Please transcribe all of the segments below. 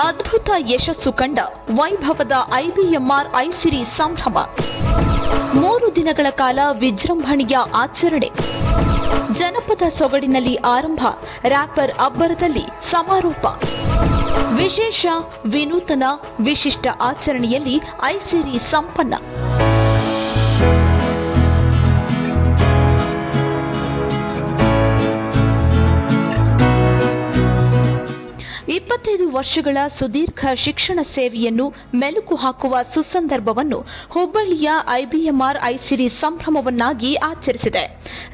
ಅದ್ಭುತ ಯಶಸ್ಸು ಕಂಡ ವೈಭವದ ಐಬಿಎಂಆರ್ ಐಸಿರಿ ಸಂಭ್ರಮ 3 ದಿನಗಳ ಕಾಲ ವಿಜೃಂಭಣೆಯ ಆಚರಣೆ. ಜನಪದ ಸೊಗಡಿನಲ್ಲಿ ಆರಂಭ, ರ್ಯಾಪರ್ ಅಬ್ಬರದಲ್ಲಿ ಸಮಾರೋಪ. ವಿಶೇಷ, ವಿನೂತನ, ವಿಶಿಷ್ಟ ಆಚರಣೆಯಲ್ಲಿ ಐಸಿರಿ ಸಂಪನ್ನ. ವರ್ಷಗಳ ಸುದೀರ್ಘ ಶಿಕ್ಷಣ ಸೇವೆಯನ್ನು ಮೆಲುಕು ಹಾಕುವ ಸುಸಂದರ್ಭವನ್ನು ಹುಬ್ಬಳ್ಳಿಯ ಐಬಿಎಂಆರ್ ಐಸಿರಿ ಸಂಭ್ರಮವನ್ನಾಗಿ ಆಚರಿಸಿದೆ.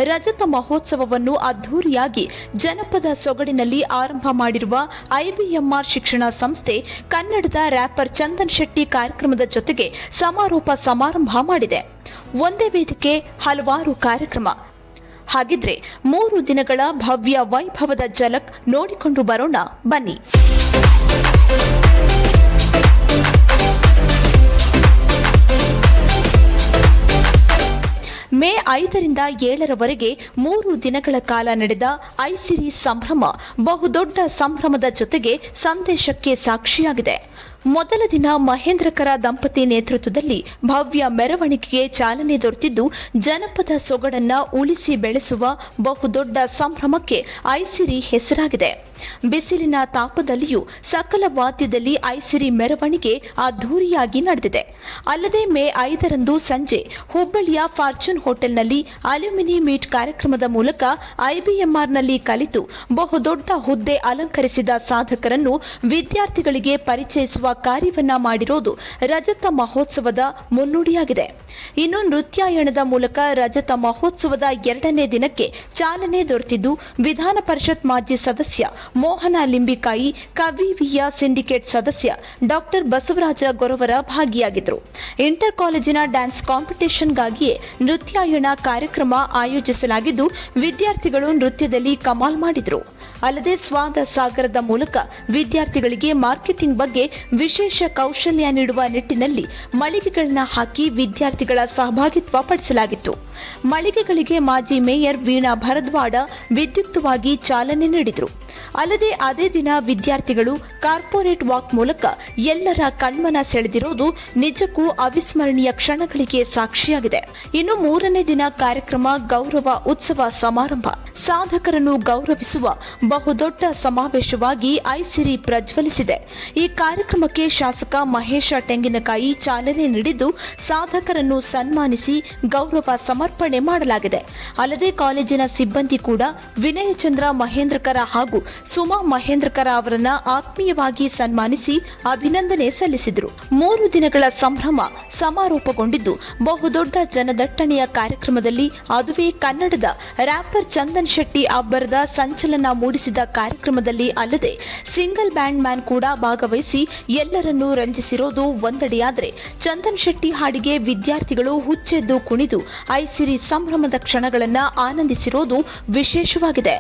ರಜತ ಮಹೋತ್ಸವವನ್ನು ಅದ್ದೂರಿಯಾಗಿ ಜನಪದ ಸೊಗಡಿನಲ್ಲಿ ಆರಂಭ ಮಾಡಿರುವ ಐಬಿಎಂಆರ್ ಶಿಕ್ಷಣ ಸಂಸ್ಥೆ ಕನ್ನಡದ ರ್ಯಾಪರ್ ಚಂದನ್ ಶೆಟ್ಟಿ ಕಾರ್ಯಕ್ರಮದ ಜೊತೆಗೆ ಸಮಾರೋಪ ಸಮಾರಂಭ ಮಾಡಿದೆ. ಒಂದೇ ವೇದಿಕೆ, ಹಲವಾರು ಕಾರ್ಯಕ್ರಮ. ಹಾಗಿದ್ರೆ 3 ದಿನಗಳ ಭವ್ಯ ವೈಭವದ ಝಲಕ್ ನೋಡಿಕೊಂಡು ಬರೋಣ ಬನ್ನಿ. ಮೇ 5ರಿಂದ 7ರವರೆಗೆ 3 ದಿನಗಳ ಕಾಲ ನಡೆದ ಐಸಿರಿ ಸಂಭ್ರಮ ಬಹುದೊಡ್ಡ ಸಂಭ್ರಮದ ಜೊತೆಗೆ ಸಂದೇಶಕ್ಕೆ ಸಾಕ್ಷಿಯಾಗಿದೆ. ಮೊದಲ ದಿನ ಮಹೇಂದ್ರಕರ ದಂಪತಿ ನೇತೃತ್ವದಲ್ಲಿ ಭವ್ಯ ಮೆರವಣಿಗೆಗೆ ಚಾಲನೆ ದೊರೆತಿದ್ದು, ಜನಪದ ಸೊಗಡನ್ನ ಉಳಿಸಿ ಬೆಳೆಸುವ ಬಹುದೊಡ್ಡ ಸಂಭ್ರಮಕ್ಕೆ ಐಸಿರಿ ಹೆಸರಾಗಿದೆ. ಬಿಸಿಲಿನ ತಾಪದಲ್ಲಿಯೂ ಸಕಲ ವಾದ್ಯದಲ್ಲಿ ಐಸಿರಿ ಮೆರವಣಿಗೆ ಅದ್ದೂರಿಯಾಗಿ ನಡೆದಿದೆ. ಅಲ್ಲದೆ ಮೇ 5ರಂದು ಸಂಜೆ ಹುಬ್ಬಳ್ಳಿಯ ಫಾರ್ಚೂನ್ ಹೋಟೆಲ್ನಲ್ಲಿ ಅಲ್ಯೂಮಿನಿ ಮೀಟ್ ಕಾರ್ಯಕ್ರಮದ ಮೂಲಕ ಐಬಿಎಂಆರ್ನಲ್ಲಿ ಕಲಿತು ಬಹುದೊಡ್ಡ ಹುದ್ದೆ ಅಲಂಕರಿಸಿದ ಸಾಧಕರನ್ನು ವಿದ್ಯಾರ್ಥಿಗಳಿಗೆ ಪರಿಚಯಿಸುವ ಕಾರ್ಯವನ್ನ ಮಾಡಿರೋದು ರಜತ ಮಹೋತ್ಸವದ ಮುನ್ನುಡಿಯಾಗಿದೆ. ಇನ್ನು ನೃತ್ಯಾಯಣದ ಮೂಲಕ ರಜತ ಮಹೋತ್ಸವದ 2ನೇ ದಿನಕ್ಕೆ ಚಾಲನೆ ದೊರೆತಿದ್ದು, ವಿಧಾನ ಪರಿಷತ್ ಮಾಜಿ ಸದಸ್ಯ ಮೋಹನ ಲಿಂಬಿಕಾಯಿ, ಕವಿವಿಯ ಸಿಂಡಿಕೇಟ್ ಸದಸ್ಯ ಡಾಕ್ಟರ್ ಬಸವರಾಜ ಗೊರವರ ಭಾಗಿಯಾಗಿದ್ದರು. ಇಂಟರ್ ಕಾಲೇಜಿನ ಡ್ಯಾನ್ಸ್ ಕಾಂಪಿಟೇಷನ್ಗಾಗಿಯೇ ನೃತ್ಯಾಯಣ ಕಾರ್ಯಕ್ರಮ ಆಯೋಜಿಸಲಾಗಿದ್ದು, ವಿದ್ಯಾರ್ಥಿಗಳು ನೃತ್ಯದಲ್ಲಿ ಕಮಾಲ್ ಮಾಡಿದರು. ಅಲ್ಲದೆ ಸ್ವಾದ ಸಾಗರದ ಮೂಲಕ ವಿದ್ಯಾರ್ಥಿಗಳಿಗೆ ಮಾರ್ಕೆಟಿಂಗ್ ಬಗ್ಗೆ ವಿಶೇಷ ಕೌಶಲ್ಯ ನೀಡುವ ನಿಟ್ಟಿನಲ್ಲಿ ಮಳಿಗೆಗಳನ್ನ ಹಾಕಿ ವಿದ್ಯಾರ್ಥಿಗಳ ಸಹಭಾಗಿತ್ವ ಪಡಿಸಲಾಗಿತ್ತು. ಮಳಿಗೆಗಳಿಗೆ ಮಾಜಿ ಮೇಯರ್ ವೀಣಾ ಭರದ್ವಾಡ ವಿದ್ಯುಕ್ತವಾಗಿ ಚಾಲನೆ ನೀಡಿದರು. ಅಲ್ಲದೆ ಅದೇ ದಿನ ವಿದ್ಯಾರ್ಥಿಗಳು ಕಾರ್ಪೊರೇಟ್ ವಾಕ್ ಮೂಲಕ ಎಲ್ಲರ ಕಣ್ಮನ ಸೆಳೆದಿರೋದು ನಿಜಕ್ಕೂ ಅವಿಸ್ಮರಣೀಯ ಕ್ಷಣಗಳಿಗೆ ಸಾಕ್ಷಿಯಾಗಿದೆ. ಇನ್ನು 3ನೇ ದಿನ ಕಾರ್ಯಕ್ರಮ ಗೌರವ ಉತ್ಸವ ಸಮಾರಂಭ. ಸಾಧಕರನ್ನು ಗೌರವಿಸುವ ಬಹುದೊಡ್ಡ ಸಮಾವೇಶವಾಗಿ ಐಸಿರಿ ಪ್ರಜ್ವಲಿಸಿದೆ. ಈ ಕಾರ್ಯಕ್ರಮಕ್ಕೆ ಶಾಸಕ ಮಹೇಶ ತೆಂಗಿನಕಾಯಿ ಚಾಲನೆ ನೀಡಿದ್ದು, ಸಾಧಕರನ್ನು ಸನ್ಮಾನಿಸಿ ಗೌರವ ಸಮರ್ಪಣೆ ಮಾಡಲಾಗಿದೆ. ಅಲ್ಲದೆ ಕಾಲೇಜಿನ ಸಿಬ್ಬಂದಿ ಕೂಡ ವಿನಯಚಂದ್ರ ಮಹೇಂದ್ರಕರ ಹಾಗೂ ಸುಮಾ ಮಹೇಂದ್ರಕರ ಅವರನ್ನ ಆತ್ಮೀಯವಾಗಿ ಸನ್ಮಾನಿಸಿ ಅಭಿನಂದನೆ ಸಲ್ಲಿಸಿದರು. 3 ದಿನಗಳ ಸಂಭ್ರಮ ಸಮಾರೋಪಗೊಂಡಿದ್ದು, ಬಹುದೊಡ್ಡ ಜನದಟ್ಟಣೆಯ ಕಾರ್ಯಕ್ರಮದಲ್ಲಿ ಅದುವೇ ಕನ್ನಡದ ರ್ಯಾಪರ್ ಚಂದನ್ ಶೆಟ್ಟಿ ಅಬ್ಬರದ ಸಂಚಲನ ಮೂಡಿಸಿದ ಕಾರ್ಯಕ್ರಮದಲ್ಲಿ ಅಲ್ಲದೆ ಸಿಂಗಲ್ ಬ್ಯಾಂಡ್ ಮ್ಯಾನ್ ಕೂಡ ಭಾಗವಹಿಸಿ ಎಲ್ಲರನ್ನೂ ರಂಜಿಸಿರೋದು ಒಂದೆಡೆಯಾದರೆ, ಚಂದನ್ ಶೆಟ್ಟಿ ಹಾಡಿಗೆ ವಿದ್ಯಾರ್ಥಿಗಳು ಹುಚ್ಚೆದ್ದು ಕುಣಿದು ಐಸಿರಿ ಸಂಭ್ರಮದ ಕ್ಷಣಗಳನ್ನು ಆನಂದಿಸಿರೋದು ವಿಶೇಷವಾಗಿದೆ.